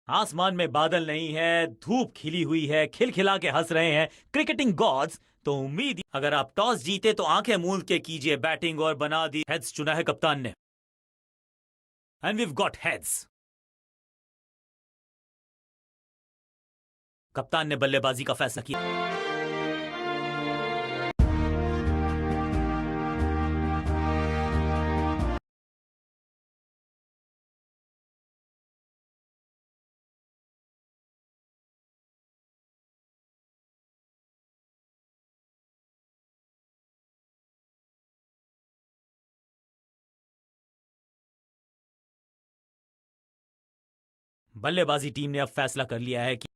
आसमान में बादल नहीं है, धूप खिली हुई है, खिलखिला के हंस रहे हैं क्रिकेटिंग गॉड्स। तो उम्मीद अगर आप टॉस जीते तो आंखें मूंद के कीजिए बैटिंग और बना दी हेड्स चुना है कप्तान ने। And we've got heads. कप्तान ने बल्लेबाजी का फैसला किया। बल्लेबाजी टीम ने अब फैसला कर लिया है कि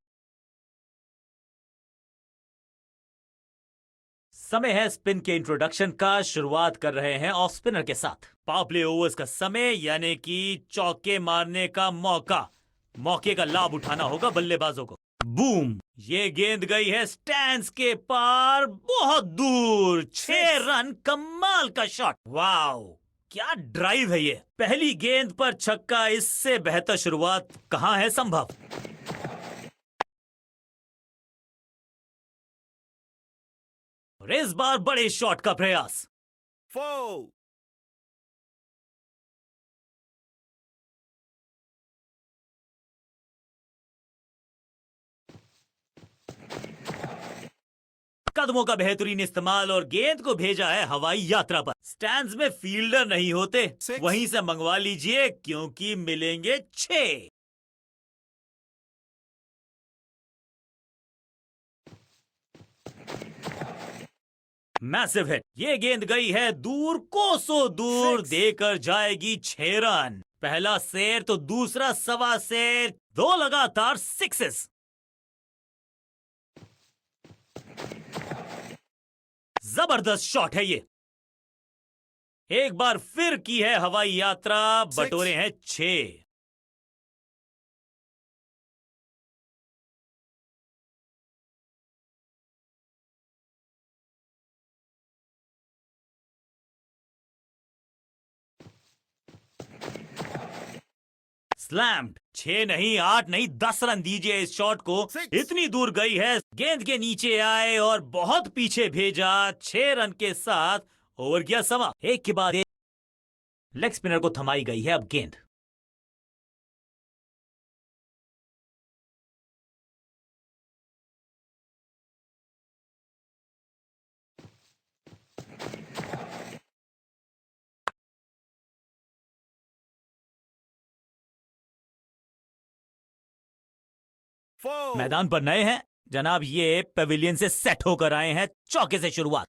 समय है स्पिन के इंट्रोडक्शन का। शुरुआत कर रहे हैं ऑफ स्पिनर के साथ। पावर प्ले ओवर्स का समय, यानी कि चौके मारने का मौका। मौके का लाभ उठाना होगा बल्लेबाजों को। बूम! ये गेंद गई है स्टैंड्स के पार, बहुत दूर। 6 रन। कमाल का शॉट। वाओ, क्या ड्राइव है ये। पहली गेंद पर छक्का, इससे बेहतर शुरुआत कहां है संभव। और इस बार बड़े शॉट का प्रयास। Four. कदमों का बेहतरीन इस्तेमाल और गेंद को भेजा है हवाई यात्रा पर। स्टैंड्स में फील्डर नहीं होते, वहीं से मंगवा लीजिए क्योंकि मिलेंगे 6। Massive hit. ये गेंद गई है दूर, कोसों दूर, देकर जाएगी 6 रन। पहला शेर तो दूसरा सवा शेर, 2 लगातार सिक्सेस। जबरदस्त शॉट है ये। एक बार फिर की है हवाई यात्रा, बटोरे हैं 6। स्लैम्ड। 6 नहीं, 8 नहीं, 10 रन दीजिए इस शॉट को। इतनी दूर गई है, गेंद के नीचे आए और बहुत पीछे भेजा। 6 रन के साथ ओवर किया समा। एक के बाद एक लेग स्पिनर को थमाई गई है अब गेंद। Four. मैदान पर नए हैं जनाब, ये पेविलियन से सेट होकर आए हैं। चौके से शुरुआत।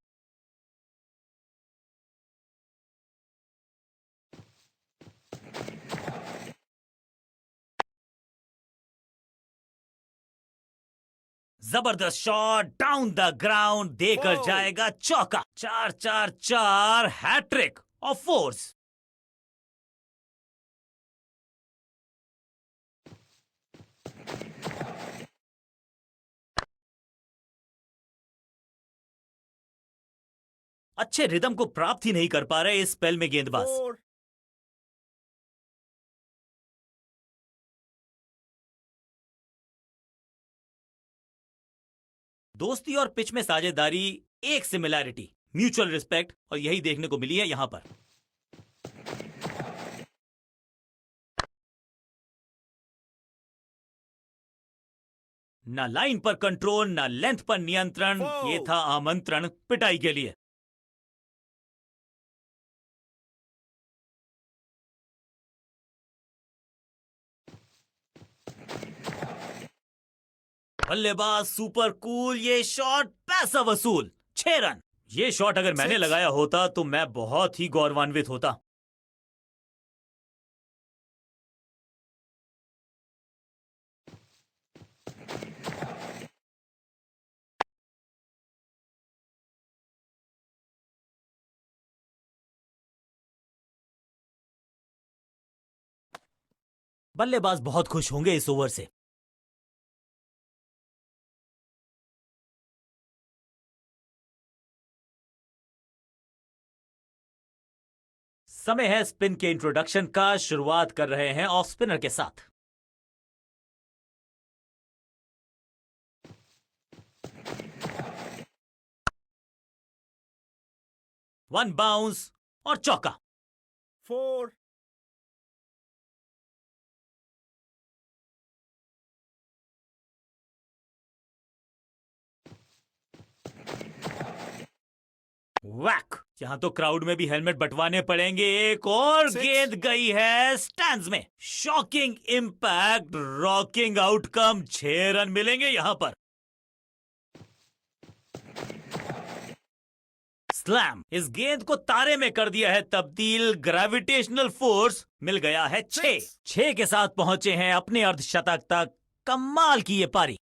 जबरदस्त शॉट, डाउन द ग्राउंड, देकर जाएगा चौका। 4-4-4 हैट्रिक ऑफ फोर्स। अच्छे रिदम को प्राप्त ही नहीं कर पा रहे इस स्पेल में गेंदबाज। Four. दोस्ती और पिच में साझेदारी, एक सिमिलैरिटी, म्यूचुअल रिस्पेक्ट, और यही देखने को मिली है यहां पर। ना लाइन पर कंट्रोल, ना लेंथ पर नियंत्रण। ये था आमंत्रण पिटाई के लिए। बल्लेबाज सुपर कूल, ये शॉट पैसा वसूल। 6 रन। ये शॉट अगर मैंने लगाया होता तो मैं बहुत ही गौरवान्वित होता। बल्लेबाज बहुत खुश होंगे इस ओवर से। समय है स्पिन के इंट्रोडक्शन का। शुरुआत कर रहे हैं ऑफ स्पिनर के साथ। 1 बाउंस और चौका। 4, वैक। यहां तो क्राउड में भी हेलमेट बंटवाने पड़ेंगे। एक और 6, गेंद गई है स्टैंड्स में। Shocking impact, rocking outcome. 6 run मिलेंगे यहां पर। स्लैम। इस गेंद को तारे में कर दिया है तब्दील। ग्रेविटेशनल फोर्स मिल गया है 6। 6 के साथ पहुंचे हैं अपने अर्धशतक तक। कमाल की ये पारी।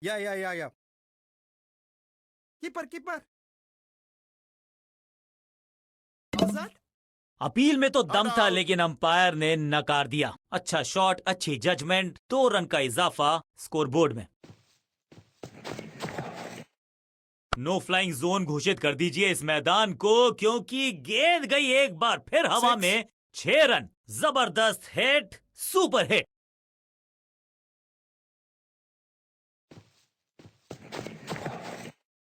yeah. Keeper. How's that? Appeal में तो दम Not था, out. लेकिन अंपायर ने नकार दिया। अच्छा शॉट, अच्छी जजमेंट, 2 रन का इजाफा स्कोरबोर्ड में। नो फ्लाइंग जोन घोषित कर दीजिए इस मैदान को, क्योंकि गेंद गई एक बार फिर हवा 6. में। 6 रन। जबरदस्त हिट, सुपर हिट।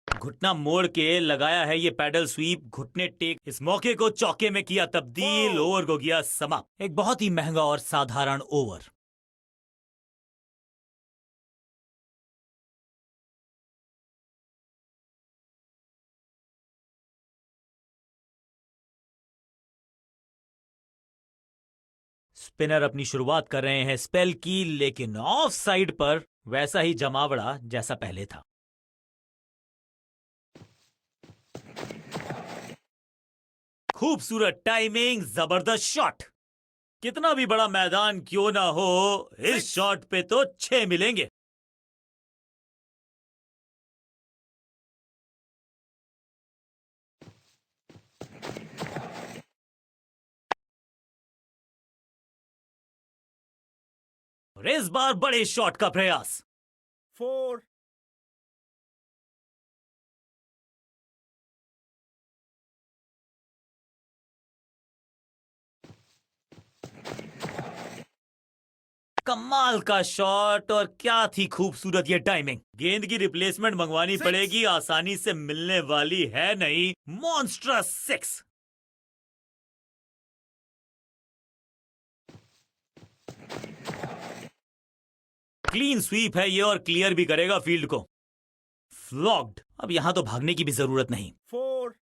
घुटना मोड़ के लगाया है ये पैडल स्वीप, घुटने टेक। इस मौके को चौके में किया तब्दील। 4. ओवर को किया समाप्त। एक बहुत ही महंगा और साधारण ओवर। स्पिनर अपनी शुरुआत कर रहे हैं स्पेल की, लेकिन ऑफ साइड पर वैसा ही जमावड़ा जैसा पहले था। खूबसूरत टाइमिंग, जबरदस्त शॉट। कितना भी बड़ा मैदान क्यों ना हो, इस 6. शॉट पे तो 6 मिलेंगे। और इस बार बड़े शॉट का प्रयास। 4, कमाल का शॉट, और क्या थी खूबसूरत ये टाइमिंग। गेंद की रिप्लेसमेंट मंगवानी 6. पड़ेगी, आसानी से मिलने वाली है नहीं। मॉन्स्ट्रस 6। क्लीन स्वीप है ये, और क्लियर भी करेगा फील्ड को। फ्लॉग्ड। अब यहां तो भागने की भी जरूरत नहीं। 4,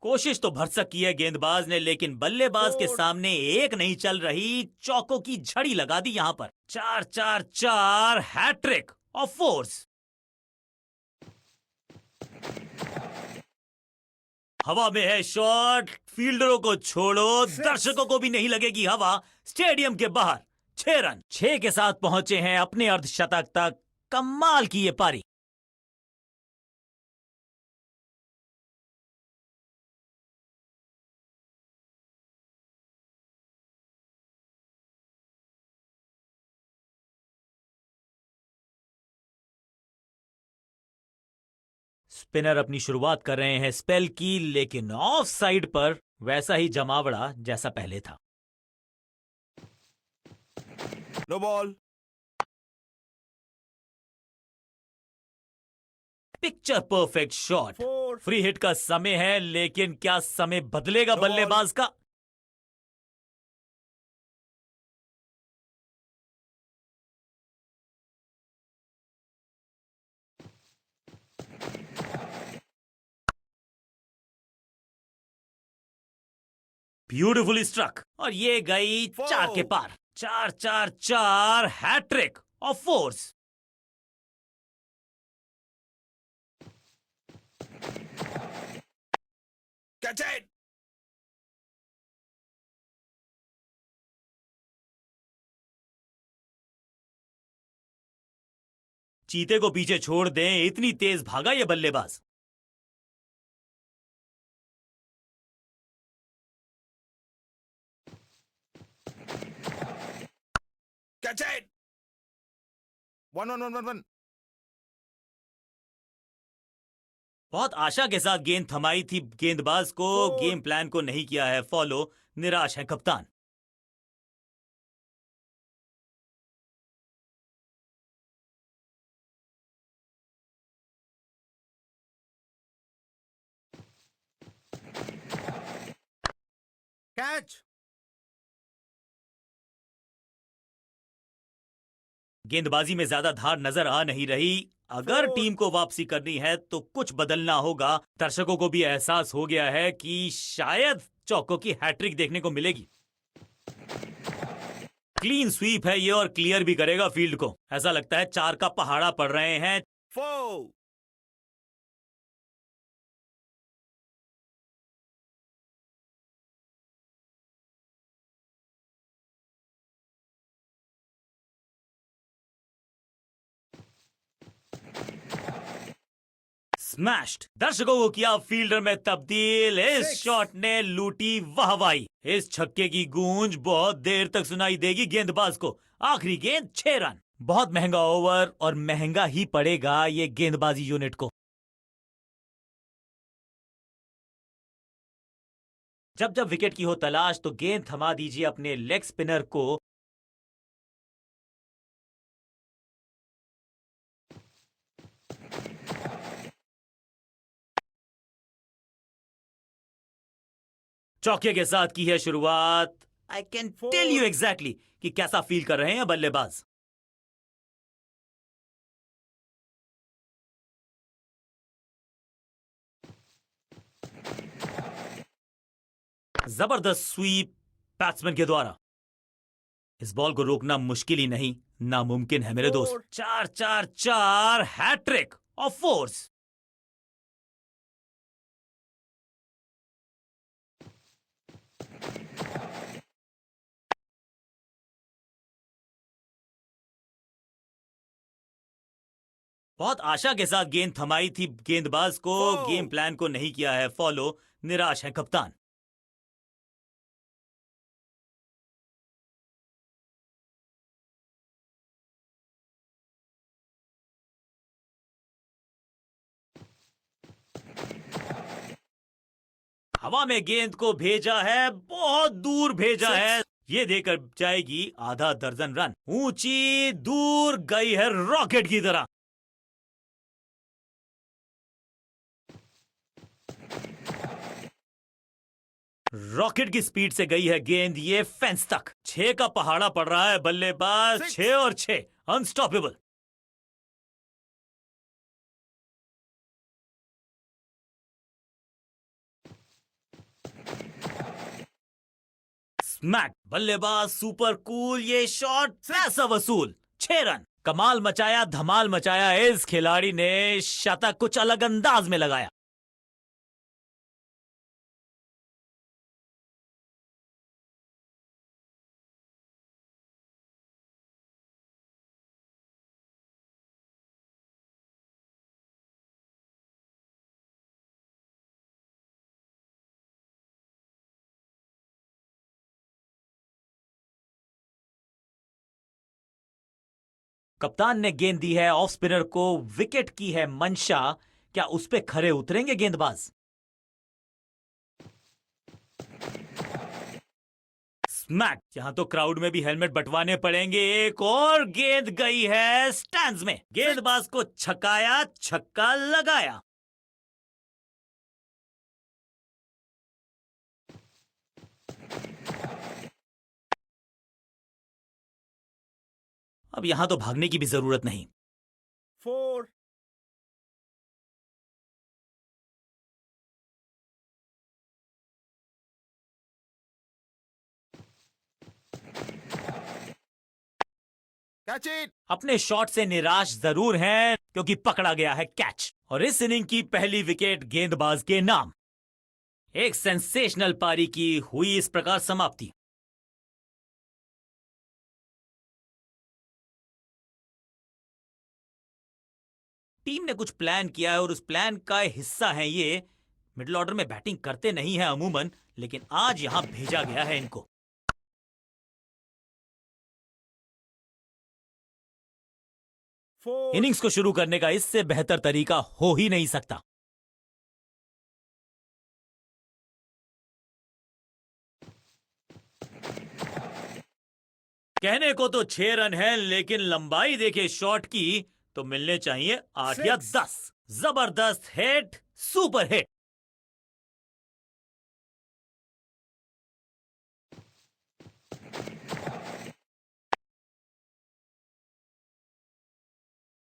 कोशिश तो भरसक की है गेंदबाज ने, लेकिन बल्लेबाज के 4. सामने एक नहीं चल रही। चौकों की झड़ी लगा दी यहां पर। 4-4-4 हैट्रिक ऑफ फोर्स। हवा में है शॉट। फील्डरों को छोड़ो, 6. दर्शकों को भी नहीं लगेगी हवा। स्टेडियम के बाहर। 6 रन। 6 के साथ पहुंचे हैं अपने अर्धशतक तक। कमाल की ये पारी। स्पिनर अपनी शुरुआत कर रहे हैं स्पेल की, लेकिन ऑफ साइड पर वैसा ही जमावड़ा जैसा पहले था। no ball. Picture perfect shot. 4, free hit का समय है, लेकिन क्या समय बदलेगा No ball. बल्लेबाज का। ब्यूटिफुली स्ट्रक, और ये गई 4 के पार। 4-4-4 hat trick of fours. Catch it. चीते को पीछे छोड़ दें, इतनी तेज भागा ये बल्लेबाज। Catch it. 1-1-1-1-1. बहुत आशा के साथ गेंद थमाई थी गेंदबाज को, Four. गेम प्लान को नहीं किया है फॉलो, निराश है कप्तान। Catch. गेंदबाजी में ज्यादा धार नजर आ नहीं रही। अगर Four. टीम को वापसी करनी है तो कुछ बदलना होगा। दर्शकों को भी एहसास हो गया है कि शायद चौकों की हैट्रिक देखने को मिलेगी। क्लीन स्वीप है ये और क्लियर भी करेगा फील्ड को। ऐसा लगता है 4 का पहाड़ा पड़ रहे हैं। 4. स्मैश्ड। दर्शकों को किया फील्डर में तब्दील। इस Six. शॉट ने लूटी वाहवाही। इस छक्के की गूंज बहुत देर तक सुनाई देगी गेंदबाज को। आखिरी गेंद 6 रन। बहुत महंगा ओवर और महंगा ही पड़ेगा ये गेंदबाजी यूनिट को। जब जब विकेट की हो तलाश तो गेंद थमा दीजिए अपने लेग स्पिनर को। चौके के साथ की है शुरुआत। I can tell you exactly कि कैसा फील कर रहे हैं बल्लेबाज। जबरदस्त स्वीप बैट्समैन के द्वारा। इस बॉल को रोकना मुश्किल ही नहीं, नामुमकिन है मेरे दोस्त। 4-4-4 हैट्रिक ऑफ फोर्स। बहुत आशा के साथ गेंद थमाई थी गेंदबाज को। Four. गेम प्लान को नहीं किया है फॉलो, निराश है कप्तान। हवा में गेंद को भेजा है, बहुत दूर भेजा Six. है। ये देकर जाएगी आधा दर्जन रन। ऊंची दूर गई है रॉकेट की तरह। रॉकेट की स्पीड से गई है गेंद ये फेंस तक। 6 का पहाड़ा पड़ रहा है बल्लेबाज। Six. 6 और 6 अनस्टॉपेबल। स्मैक। बल्लेबाज सुपर कूल। ये शॉट पैसा वसूल। 6 रन। कमाल मचाया, धमाल मचाया। इस खिलाड़ी ने शतक कुछ अलग अंदाज में लगाया। कप्तान ने गेंद दी है ऑफ स्पिनर को। विकेट की है मंशा। क्या उस पे खरे उतरेंगे गेंदबाज? स्मैक। यहां तो क्राउड में भी हेलमेट बंटवाने पड़ेंगे। एक और गेंद गई है स्टैंड्स में। गेंदबाज को छकाया, छक्का लगाया। अब यहां तो भागने की भी जरूरत नहीं। 4. Catch it. अपने शॉट से निराश जरूर हैं क्योंकि पकड़ा गया है कैच। और इस इनिंग की पहली विकेट गेंदबाज के नाम। एक सेंसेशनल पारी की हुई इस प्रकार समाप्ति। टीम ने कुछ प्लान किया है और उस प्लान का हिस्सा है ये। मिडिल ऑर्डर में बैटिंग करते नहीं है अमूमन, लेकिन आज यहां भेजा गया है इनको। 4, इनिंग्स को शुरू करने का इससे बेहतर तरीका हो ही नहीं सकता। कहने को तो 6 रन है, लेकिन लंबाई देखे शॉट की तो मिलने चाहिए 8 या 6. 10। जबरदस्त हिट, सुपर हिट।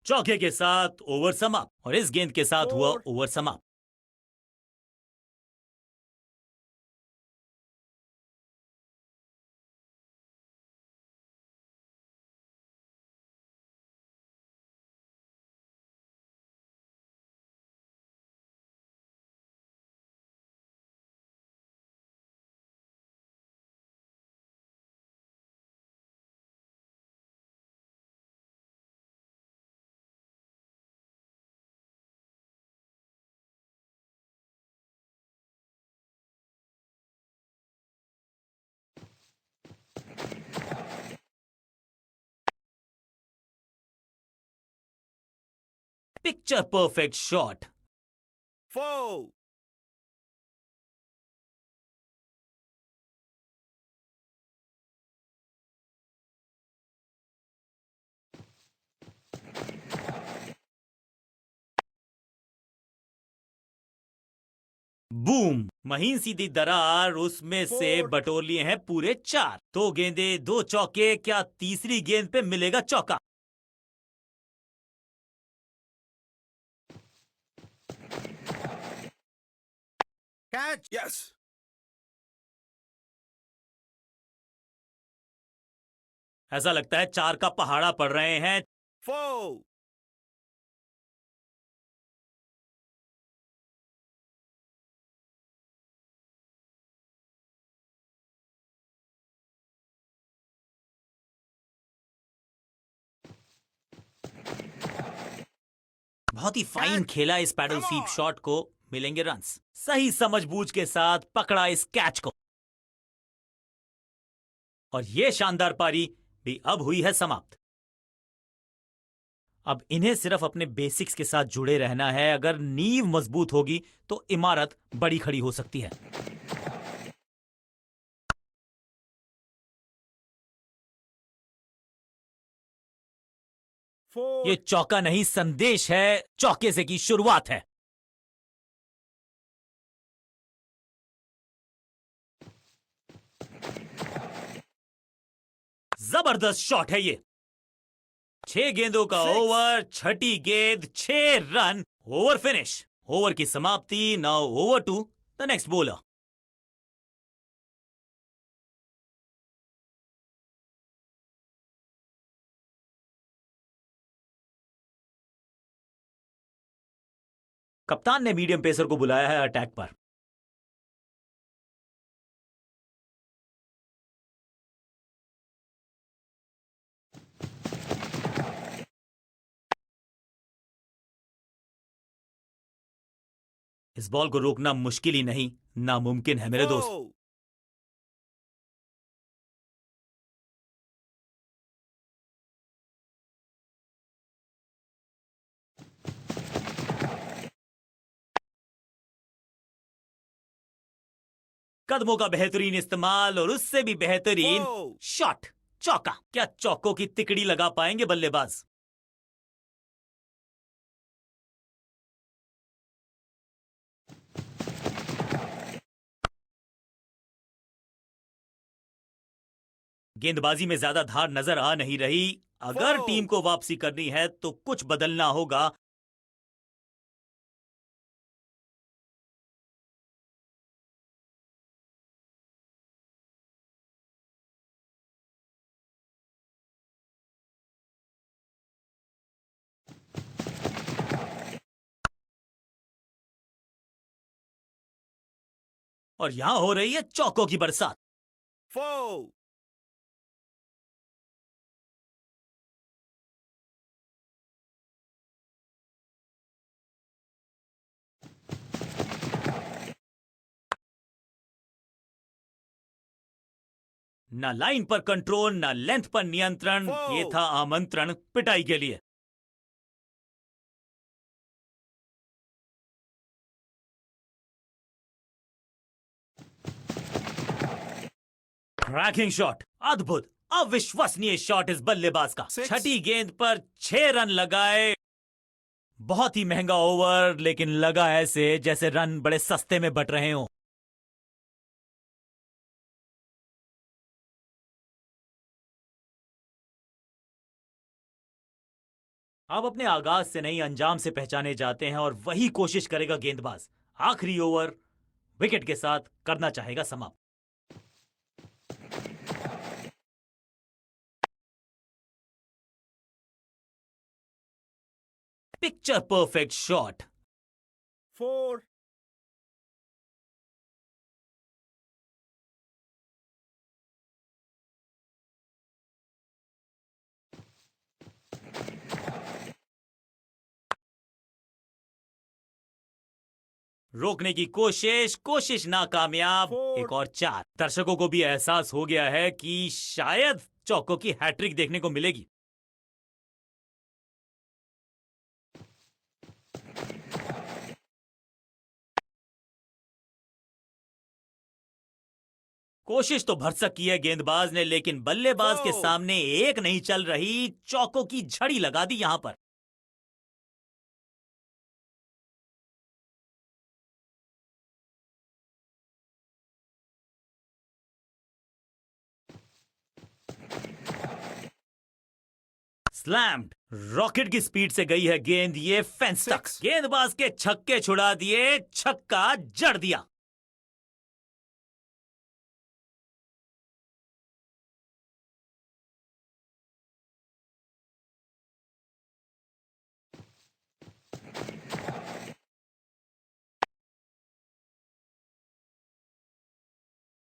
चौके के साथ ओवर समाप्त, और इस गेंद के साथ हुआ 4. ओवर समाप्त। Picture perfect shot. 4. बूम, महीन सीधी दरार, उसमें से 4. बटोर लिए हैं पूरे 4। 2 गेंदे 2 चौके, क्या तीसरी गेंद पे मिलेगा चौका? Catch. Yes. ऐसा लगता है 4 का पहाड़ा पड़ रहे हैं। 4. बहुत ही फाइन Catch. खेला इस paddle Come sweep on. Shot को, मिलेंगे रन्स। सही समझबूझ के साथ पकड़ा इस कैच को, और यह शानदार पारी भी अब हुई है समाप्त। अब इन्हें सिर्फ अपने बेसिक्स के साथ जुड़े रहना है। अगर नींव मजबूत होगी तो इमारत बड़ी खड़ी हो सकती है। 4. ये चौका नहीं, संदेश है, चौके से की शुरुआत है। जबरदस्त शॉट है ये। 6 गेंदों का 6. ओवर, छठी गेंद 6 रन, ओवर फिनिश। ओवर की समाप्ति। Now over to the next bowler. कप्तान ने मीडियम पेसर को बुलाया है अटैक पर। इस बॉल को रोकना मुश्किल ही नहीं, नामुमकिन है मेरे दोस्त। 4. कदमों का बेहतरीन इस्तेमाल, और उससे भी बेहतरीन 4. शॉट, चौका। क्या चौकों की तिकड़ी लगा पाएंगे बल्लेबाज? गेंदबाजी में ज्यादा धार नजर आ नहीं रही। अगर 4. टीम को वापसी करनी है तो कुछ बदलना होगा। और यहां हो रही है चौकों की बरसात। 4. ना लाइन पर कंट्रोल, ना लेंथ पर नियंत्रण। ये था आमंत्रण पिटाई के लिए। क्रैकिंग शॉट, अद्भुत, अविश्वसनीय शॉट इस बल्लेबाज का। Six. छठी गेंद पर 6 रन लगाए। बहुत ही महंगा ओवर, लेकिन लगा ऐसे जैसे रन बड़े सस्ते में बट रहे हों। अब अपने आगाज से नहीं, अंजाम से पहचाने जाते हैं और वही कोशिश करेगा गेंदबाज। आखिरी ओवर विकेट के साथ करना चाहेगा समाप्त। Picture perfect shot. 4. रोकने की कोशिश नाकामयाब। Four. एक और 4। दर्शकों को भी एहसास हो गया है कि शायद चौकों की हैट्रिक देखने को मिलेगी। कोशिश तो भरसक की है गेंदबाज ने, लेकिन बल्लेबाज के Four. सामने एक नहीं चल रही। चौकों की झड़ी लगा दी यहां पर। स्लैम्ड। रॉकेट की स्पीड से गई है गेंद, ये फेंस तक। Six. गेंदबाज के छक्के छुड़ा दिए, छक्का जड़ दिया।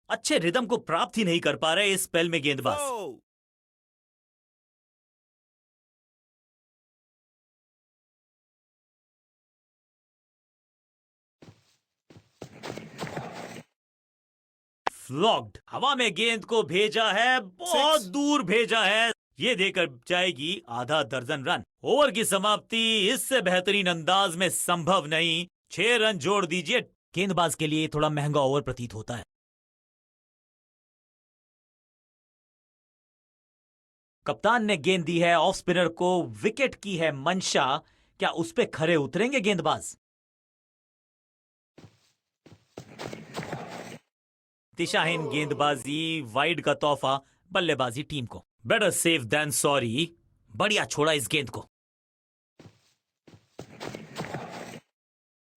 अच्छे रिदम को प्राप्त ही नहीं कर पा रहे इस स्पेल में गेंदबाज। 4. फ्लॉग्ड। हवा में गेंद को भेजा है, बहुत Six. दूर भेजा है। ये देकर जाएगी आधा दर्जन रन। ओवर की समाप्ति इससे बेहतरीन अंदाज में संभव नहीं। 6 रन जोड़ दीजिए। गेंदबाज के लिए थोड़ा महंगा ओवर प्रतीत होता है। कप्तान ने गेंद दी है ऑफ स्पिनर को, विकेट की है मंशा। क्या उस पे खरे उतरेंगे गेंदबाज? दिशाहीन गेंदबाजी, वाइड का तोहफा बल्लेबाजी टीम को। Better safe than sorry. बढ़िया छोड़ा इस गेंद को।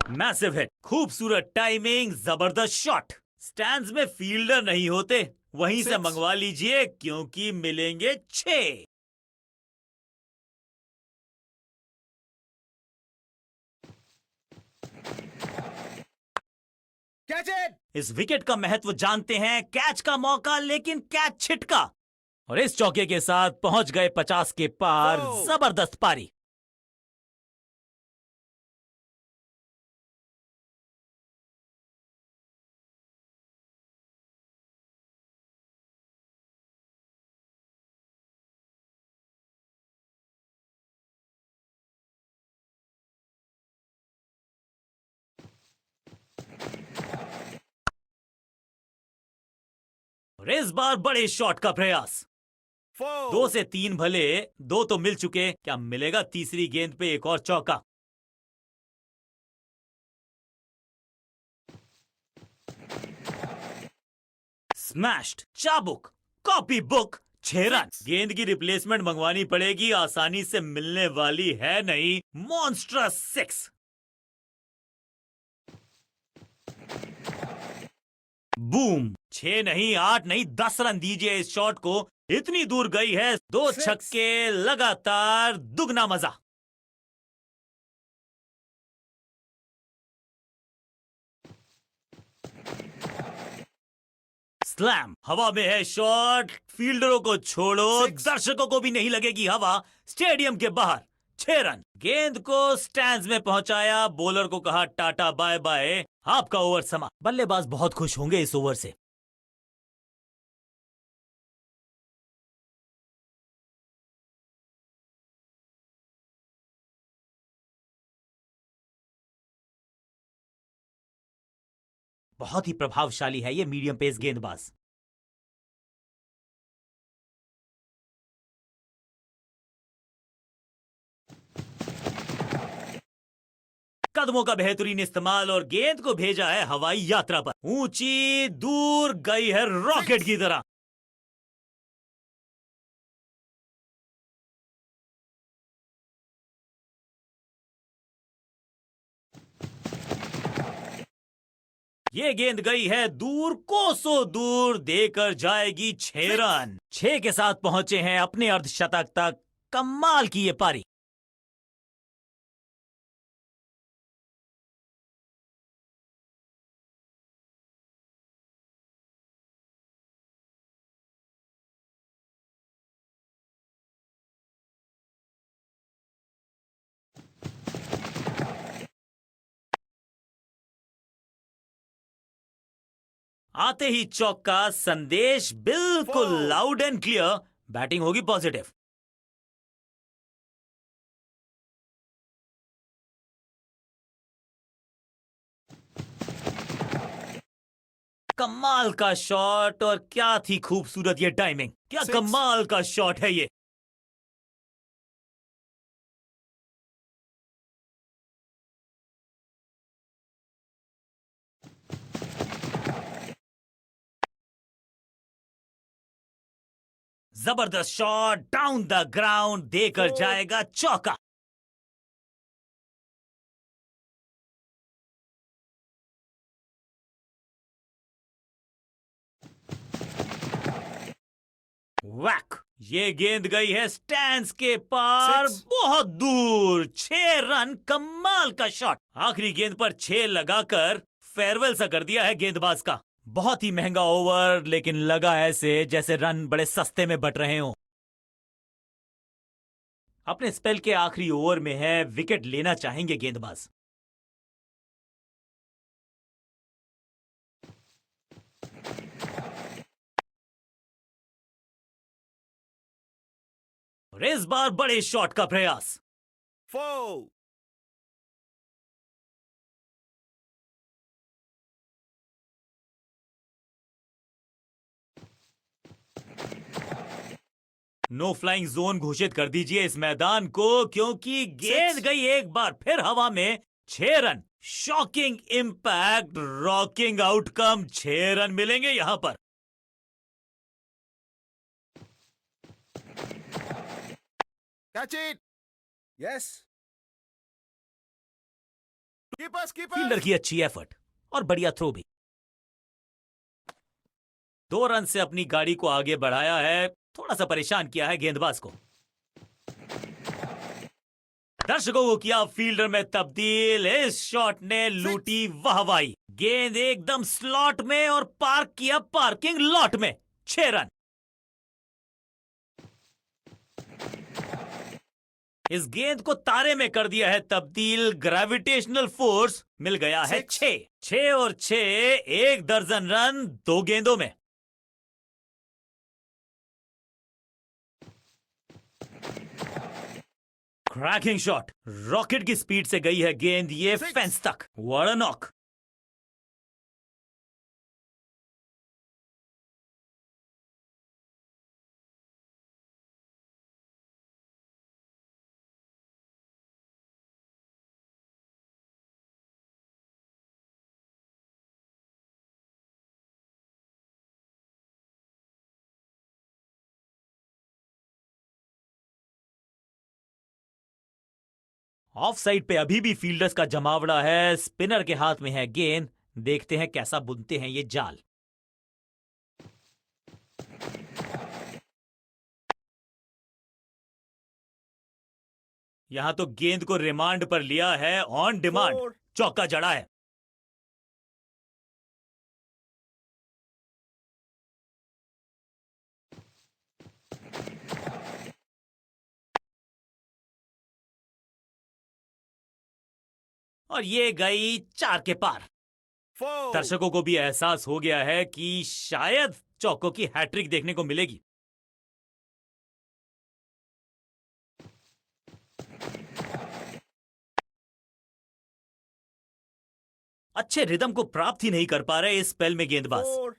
मैसिव हिट, खूबसूरत टाइमिंग, जबरदस्त शॉट। स्टैंड्स में फील्डर नहीं होते, वहीं से Six. मंगवा लीजिए क्योंकि मिलेंगे 6। Catch it. इस विकेट का महत्व जानते हैं। कैच का मौका, लेकिन कैच छिटका और इस चौके के साथ पहुंच गए 50 के पार। Oh. जबरदस्त पारी। और इस बार बड़े शॉट का प्रयास। 4. 2 से 3 भले, 2 तो मिल चुके, क्या मिलेगा तीसरी गेंद पे एक और चौका? स्मैश्ड, चाबुक, कॉपी बुक, 6 रन। Six. गेंद की रिप्लेसमेंट मंगवानी पड़ेगी, आसानी से मिलने वाली है नहीं। मॉन्स्ट्रस 6। बूम। 6 नहीं, 8 नहीं, 10 रन दीजिए इस शॉट को। इतनी दूर गई है। 2 Six. छक्के लगातार, दुगना मजा। स्लैम। हवा में है शॉट, फील्डरों को छोड़ो, Six. दर्शकों को भी नहीं लगेगी हवा। स्टेडियम के बाहर 6 रन। गेंद को स्टैंड्स में पहुंचाया, बॉलर को कहा टाटा बाय बाय, आपका ओवर समा। बल्लेबाज बहुत खुश होंगे इस ओवर से। बहुत ही प्रभावशाली है ये मीडियम पेस गेंदबाज। कदमों का बेहतरीन इस्तेमाल और गेंद को भेजा है हवाई यात्रा पर। ऊंची दूर गई है रॉकेट की तरह। ये गेंद गई है दूर, कोसों दूर, देकर जाएगी 6 रन। 6 के साथ पहुंचे हैं अपने अर्धशतक तक। कमाल की ये पारी। आते ही चौका, संदेश बिल्कुल Four. Loud and clear. Batting होगी पॉजिटिव। कमाल का शॉट, और क्या थी खूबसूरत ये टाइमिंग। क्या Six. कमाल का शॉट है ये। जबरदस्त शॉट, डाउन द ग्राउंड, देकर Four. जाएगा चौका। वैक, ये गेंद गई है स्टैंड्स के पार, Six. बहुत दूर। 6 रन, कमाल का शॉट। आखिरी गेंद पर 6 लगाकर फेयरवेल सा कर दिया है गेंदबाज का। बहुत ही महंगा ओवर, लेकिन लगा ऐसे जैसे रन बड़े सस्ते में बट रहे हो। अपने स्पेल के आखिरी ओवर में है, विकेट लेना चाहेंगे गेंदबाज। और इस बार बड़े शॉट का प्रयास। 4. नो फ्लाइंग जोन घोषित कर दीजिए इस मैदान को, क्योंकि गेंद Six. गई एक बार फिर हवा में। 6 run, shocking impact, rocking outcome. 6 run मिलेंगे यहां पर। Catch it. Yes. Keepers, fielder keepers. की अच्छी एफर्ट और बढ़िया थ्रो भी। 2 रन से अपनी गाड़ी को आगे बढ़ाया है, थोड़ा सा परेशान किया है गेंदबाज को। दर्शकों को किया फील्डर में तब्दील। इस शॉट ने लूटी वाहवाही। गेंद एकदम स्लॉट में और पार्क किया पार्किंग लॉट में। 6 रन। इस गेंद को तारे में कर दिया है तब्दील। ग्रेविटेशनल फोर्स मिल गया है। Six. 6 और 6, 1 दर्जन रन 2 गेंदों में। क्रैकिंग शॉट, रॉकेट की स्पीड से गई है गेंद ये Six. फेंस तक। What a knock. Of side पे अभी भी फील्डर्स का जमावड़ा है। स्पिनर के हाथ में है गेंद, देखते हैं कैसा बुनते हैं ये जाल। यहां तो गेंद को रिमांड पर लिया है, ऑन डिमांड। Four. चौका जड़ा है। और ये गई 4 के पार। 4. दर्शकों को भी एहसास हो गया है कि शायद चौकों की हैट्रिक देखने को मिलेगी। अच्छे रिदम को प्राप्त ही नहीं कर पा रहे इस स्पेल में गेंदबाज। 4.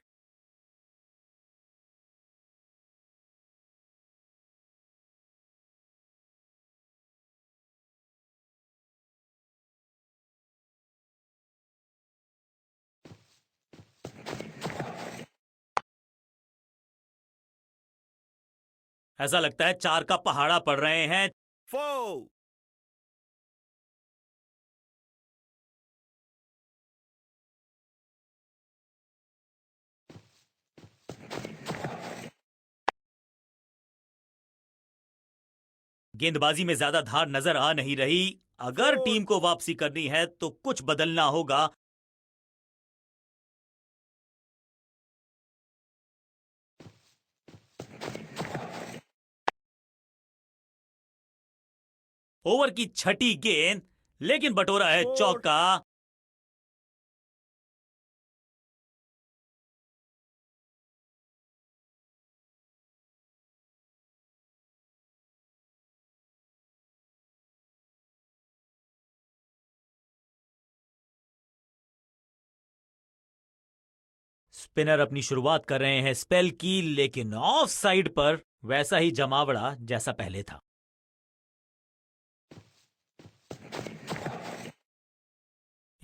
ऐसा लगता है 4 का पहाड़ा पड़ रहे हैं। 4. गेंदबाजी में ज्यादा धार नजर आ नहीं रही। अगर Four. टीम को वापसी करनी है तो कुछ बदलना होगा। ओवर की छठी गेंद, लेकिन बटोरा है Four. चौका। स्पिनर अपनी शुरुआत कर रहे हैं स्पेल की, लेकिन ऑफ साइड पर वैसा ही जमावड़ा जैसा पहले था।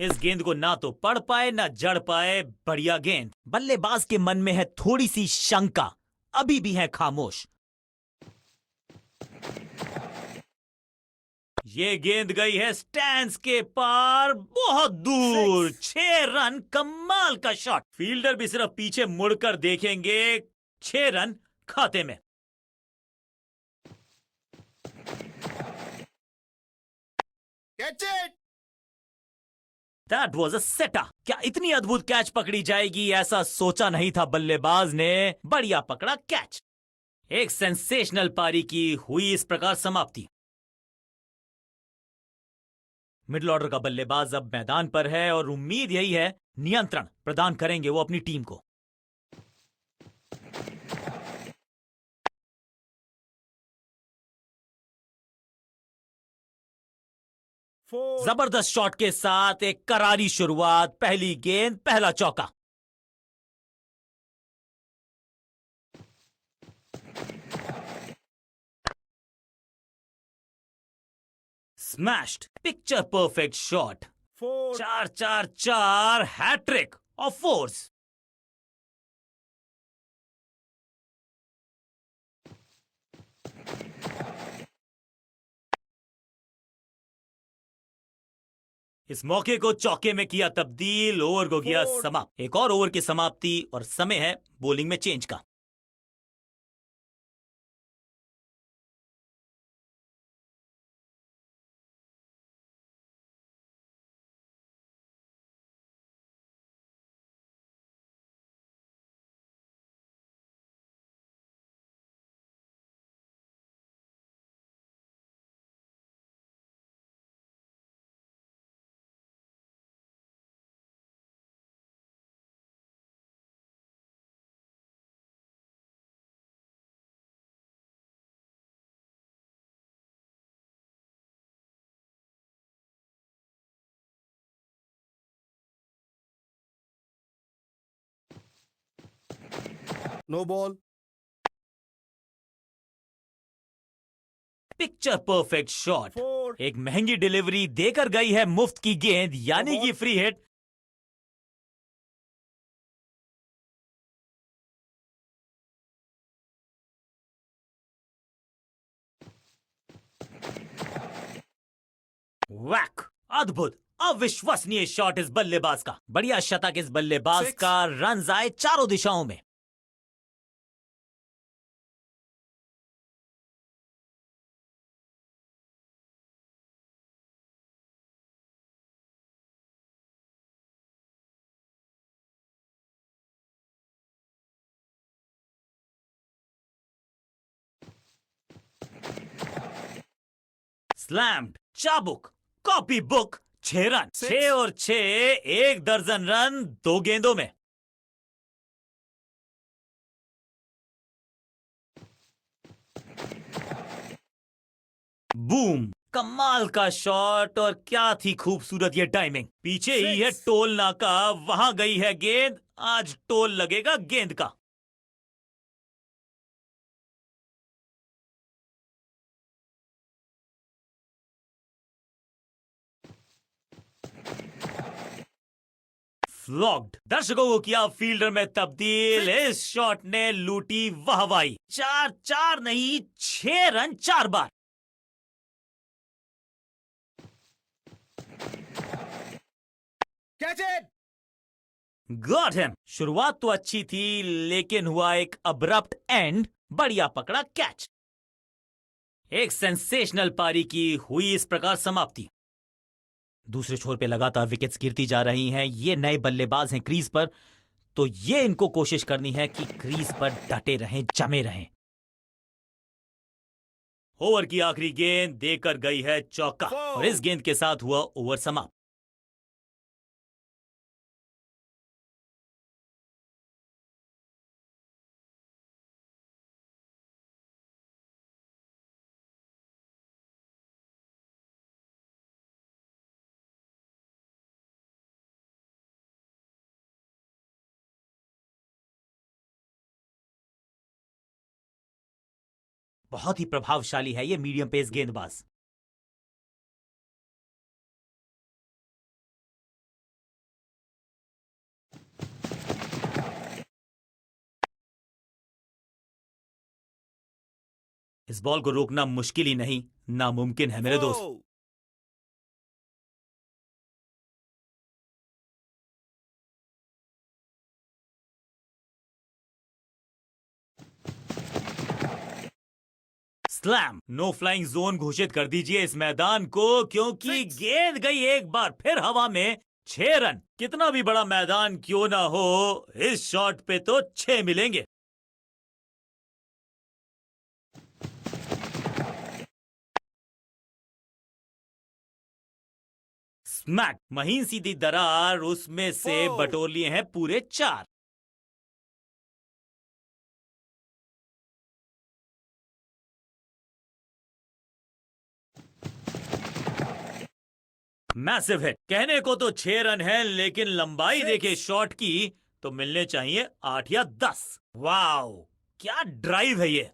इस गेंद को ना तो पढ़ पाए ना जड़ पाए। बढ़िया गेंद। बल्लेबाज के मन में है थोड़ी सी शंका, अभी भी है खामोश। ये गेंद गई है स्टैंड्स के पार, बहुत दूर। 6 रन। कमाल का शॉट। फील्डर भी सिर्फ पीछे मुड़कर देखेंगे। 6 रन खाते में। Catch it. That was a सेटा। क्या इतनी अद्भुत कैच पकड़ी जाएगी, ऐसा सोचा नहीं था बल्लेबाज ने। बढ़िया पकड़ा कैच। एक सेंसेशनल पारी की हुई इस प्रकार समाप्ति। मिडिल ऑर्डर का बल्लेबाज अब मैदान पर है और उम्मीद यही है नियंत्रण प्रदान करेंगे वो अपनी टीम को। Four. जबरदस्त शॉट के साथ एक करारी शुरुआत। पहली गेंद, पहला चौका। Smashed. Picture perfect shot. 4. 4-4-4 hat trick of fours. इस मौके को चौके में किया तब्दील। ओवर को किया Four. समाप्त। एक और ओवर की समाप्ति और समय है बॉलिंग में चेंज का। No ball. Picture perfect shot. 4. एक महंगी डिलीवरी देकर गई है मुफ्त की गेंद, यानी कि फ्री हिट। वैक। अद्भुत, अविश्वसनीय शॉट इस बल्लेबाज का। बढ़िया शतक इस बल्लेबाज Six. का। रन आए चारों दिशाओं में। स्लैम्ड। चाबुक। Copy book. 6 रन। Six. 6 और 6, 1 दर्जन रन 2 गेंदों में। बूम। कमाल का शॉट और क्या थी खूबसूरत ये टाइमिंग। पीछे ही है Six. टोल नाका, वहां गई है गेंद, आज टोल लगेगा गेंद का। फ्लॉग्ड। दर्शकों को किया फील्डर में तब्दील। Six. इस शॉट ने लूटी वाहवाही। 4 नहीं 6 run 4 bar. Catch it. Got him. शुरुआत तो अच्छी थी लेकिन हुआ एक अब्रप्ट एंड। बढ़िया पकड़ा कैच। एक सेंसेशनल पारी की हुई इस प्रकार समाप्ति। दूसरे छोर पे लगातार विकेट्स गिरती जा रही हैं। ये नए बल्लेबाज हैं क्रीज पर, तो ये इनको कोशिश करनी है कि क्रीज पर डटे रहें, जमे रहें। ओवर की आखिरी गेंद देकर गई है चौका और इस गेंद के साथ हुआ ओवर समाप्त। बहुत ही प्रभावशाली है ये मीडियम पेस गेंदबाज। इस बॉल को रोकना मुश्किल ही नहीं, नामुमकिन है मेरे दोस्त। Four. Slam. No flying zone घोषित कर दीजिए इस मैदान को, क्योंकि Six. गेंद गई एक बार फिर हवा में। 6 रन। कितना भी बड़ा मैदान क्यों ना हो, इस शॉट पे तो 6 मिलेंगे। स्मैक। महीन सीधी दरार, उसमें से Four. बटोर लिए हैं पूरे 4। Massive hit. कहने को तो 6 रन है लेकिन लंबाई Six. देखे शॉट की तो मिलने चाहिए 8 या 10। वाओ, क्या ड्राइव है ये।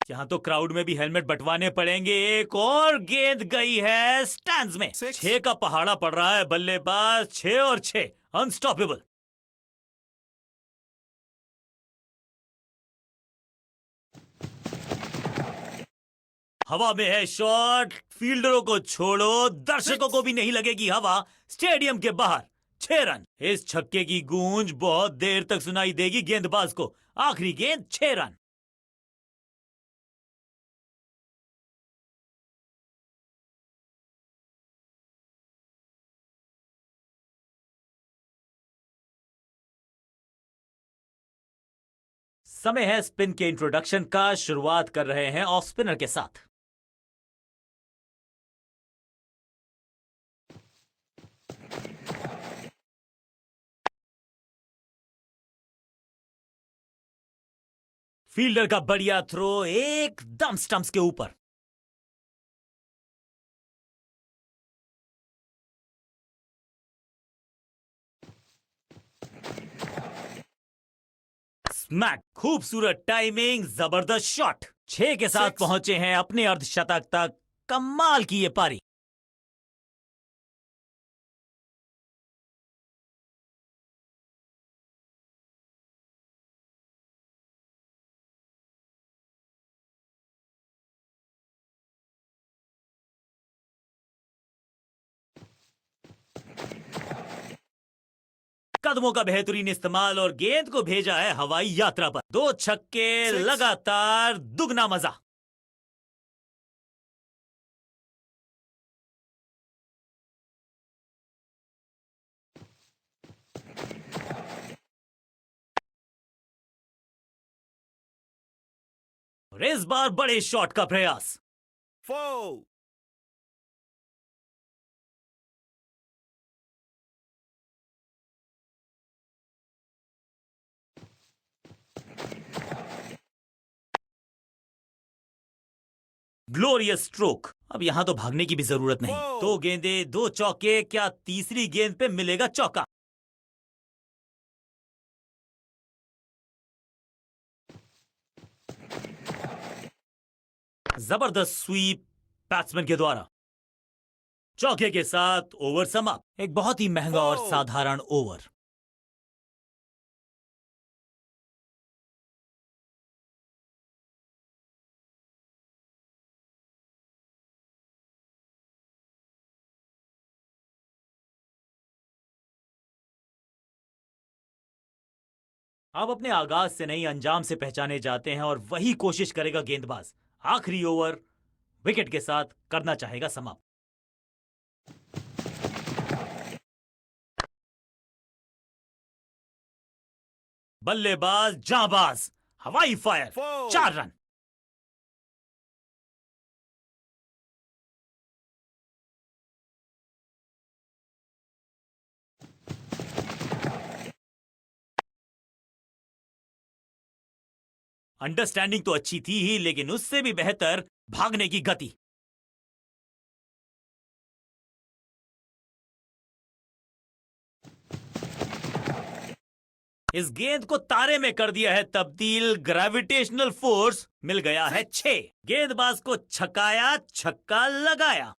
यहां तो क्राउड में भी हेलमेट बंटवाने पड़ेंगे। एक और गेंद गई है स्टैंड्स में। Six. 6 का पहाड़ा पड़ रहा है बल्लेबाज। 6 और 6 अनस्टॉपेबल। हवा में है शॉट। फील्डरों को छोड़ो, दर्शकों को भी नहीं लगेगी हवा। स्टेडियम के बाहर 6 रन। इस छक्के की गूंज बहुत देर तक सुनाई देगी गेंदबाज को। आखिरी गेंद 6 रन। समय है स्पिन के इंट्रोडक्शन का। शुरुआत कर रहे हैं ऑफ स्पिनर के साथ। फील्डर का बढ़िया थ्रो एकदम स्टंप्स के ऊपर। स्मैक। खूबसूरत टाइमिंग, जबरदस्त शॉट। 6 के साथ Six. पहुंचे हैं अपने अर्धशतक तक। कमाल की ये पारी। कदमों का बेहतरीन इस्तेमाल और गेंद को भेजा है हवाई यात्रा पर। 2 छक्के Six. लगातार, दुगना मजा। और इस बार बड़े शॉट का प्रयास। Four. Glorious stroke. अब यहां तो भागने की भी जरूरत नहीं। Wow! 2 गेंदे 2 चौके, क्या तीसरी गेंद पे मिलेगा चौका? जबरदस्त स्वीप बैट्समैन के द्वारा। चौके के साथ ओवर समाप्त। एक बहुत ही महंगा और Wow! साधारण ओवर। आप अपने आगाज से नहीं, अंजाम से पहचाने जाते हैं और वही कोशिश करेगा गेंदबाज। आखिरी ओवर विकेट के साथ करना चाहेगा समाप्त। बल्लेबाज जाबाज, हवाई फायर, Foul! 4 रन। अंडरस्टैंडिंग तो अच्छी थी ही, लेकिन उससे भी बेहतर भागने की गति। इस गेंद को तारे में कर दिया है तब्दील। ग्रेविटेशनल फोर्स मिल गया है 6। गेंदबाज को छकाया, छक्का लगाया।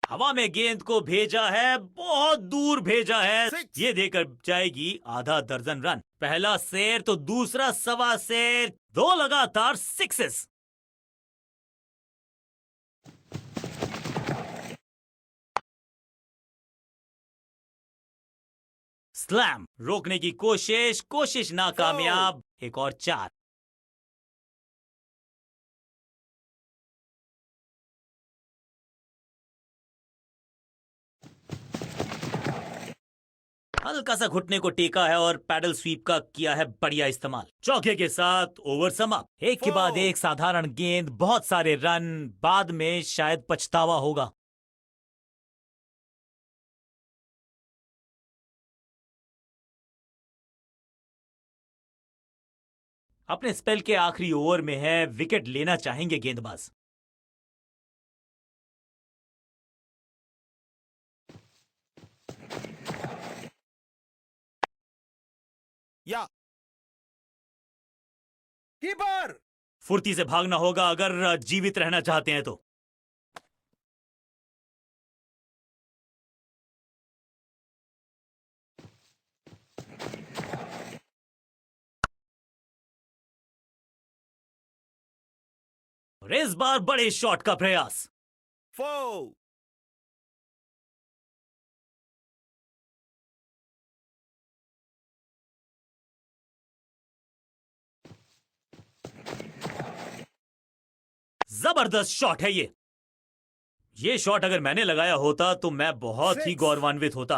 हवा में गेंद को भेजा है, बहुत दूर भेजा है। Six. ये देकर जाएगी आधा दर्जन रन। पहला शेर तो दूसरा सवा शेर, 2 लगातार सिक्सेस। स्लैम रोकने की कोशिश नाकामयाब। एक और 4। हल्का सा घुटने को टेका है और पैडल स्वीप का किया है बढ़िया इस्तेमाल। चौके के साथ ओवर समाप्त। एक के बाद एक साधारण गेंद, बहुत सारे रन, बाद में शायद पछतावा होगा। अपने स्पेल के आखिरी ओवर में है, विकेट लेना चाहेंगे गेंदबाज। Yeah. Keeper! फुर्ती से भागना होगा अगर जीवित रहना चाहते हैं तो। और इस बार बड़े शॉट का प्रयास। Foul! जबरदस्त शॉट है ये शॉट अगर मैंने लगाया होता तो मैं बहुत ही Six. गौरवान्वित होता।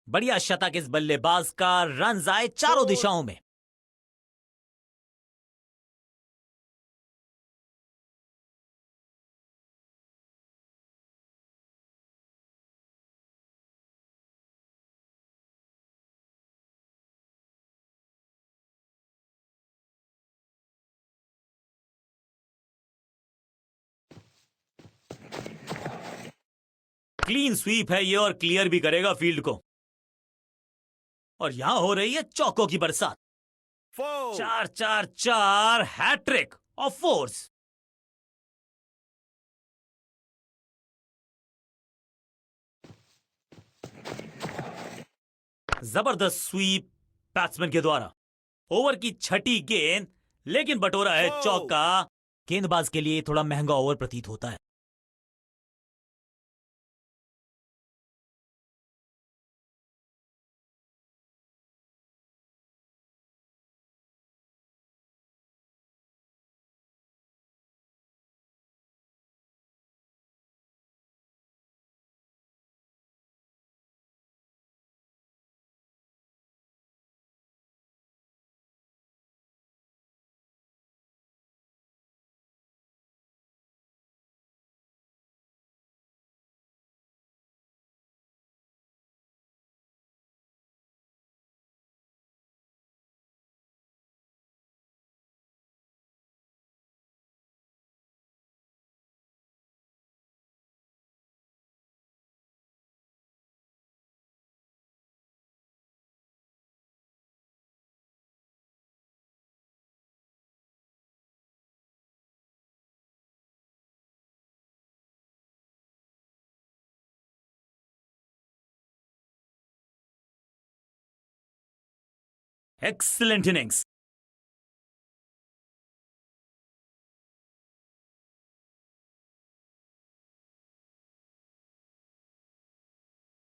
बढ़िया शतक इस बल्लेबाज का। रन आए चारों Four. दिशाओं में। क्लीन स्वीप है ये और क्लियर भी करेगा फील्ड को। और यहां हो रही है चौकों की बरसात। Foul! 4-4-4 hat trick of fours. जबरदस्त स्वीप बैट्समैन के द्वारा। ओवर की छठी गेंद, लेकिन बटोरा है Foul! चौका। गेंदबाज के लिए थोड़ा महंगा ओवर प्रतीत होता है। Excellent innings.